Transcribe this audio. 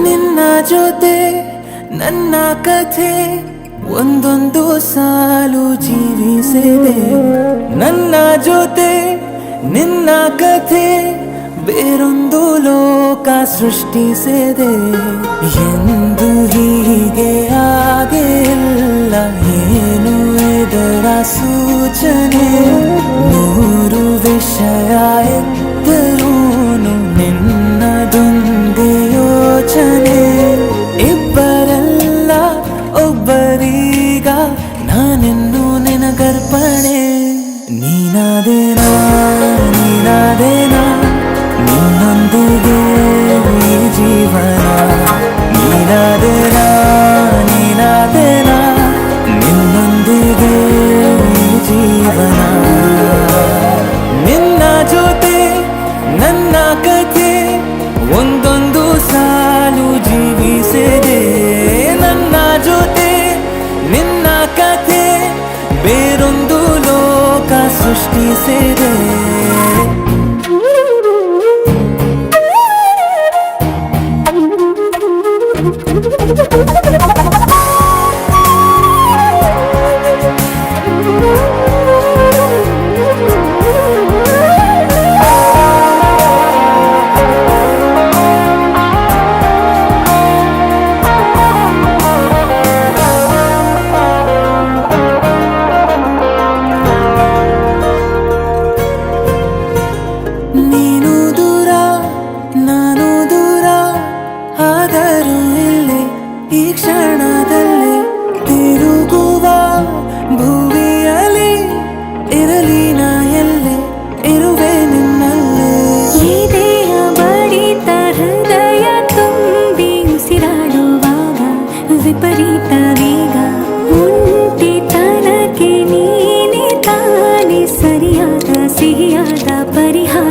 ನಿನ್ನ ಜೊತೆ ನನ್ನ ಕಥೆ ಒಂದೊಂದು ಸಾಲು ಜೀವಿಸಿದೆ. ನನ್ನ ಜೊತೆ ನಿನ್ನ ಕಥೆ ಬೇರೊಂದು ಲೋಕ ಸೃಷ್ಟಿಸಿದೆ. ಎಂದು ಹೀಗೆ ಆಗಿಲ್ಲ, ಏನು ಇದರ ಸೂಚನೆ? ನೂರು ವಿಷಯ ಎತ್ತರೂನು ನಿನ್ನದೊಂದೇ ಯೋಚನೆ. ಇಬ್ಬರಲ್ಲ ಒಬ್ಬರೀಗ ನಾನೆನ್ನು ನಿನಗರ್ಪಣೆ. ನೀನಾದೇನಾ ನೀನಾದೇನಾ ನಿನ್ನೊಂದಿಗೆ ಈ ಜೀವನ. ನೀನಾದೇನಾ ನೀನಾದೇನಾ ನಿನ್ನೊಂದಿಗೆ ಈ ಜೀವನ. ನಿನ್ನ ಜೊತೆ ನನ್ನ ಕಥೆ ಒಂದೊಂದು ಸಾಲು ಜೀವಿಸಿದೆ. ನನ್ನ ಜೊತೆ ನಿನ್ನ ಕಥೆ ಬೇರೊಂದು ಲೋಕ ಸೃಷ್ಟಿಸಿದೆ. ನೀನು ದೂರ ನಾನು ದೂರ ಆದರೂ ಇಲ್ಲಿ ಈ ಕ್ಷಣದಲ್ಲಿ ತಿರುಗುವ ಭುವಿಯಲ್ಲಿ ಇರಲಿ ನಾ ಎಲ್ಲೆ ಇರುವೆ ನಿನ್ನಲ್ಲೇ. ಎದೆಯ ಬಡಿತ ಹೃದಯ ತುಂಬಿ ಉಸಿರಾಡುವಾಗ ವಿಪರೀತ ವೇಗ. ಒಂಟಿತನಕ್ಕೆ ನೀನೆ ತಾನೆ ಸರಿಯಾದ ಸಿಹಿಯಾದ ಪರಿಹಾರ.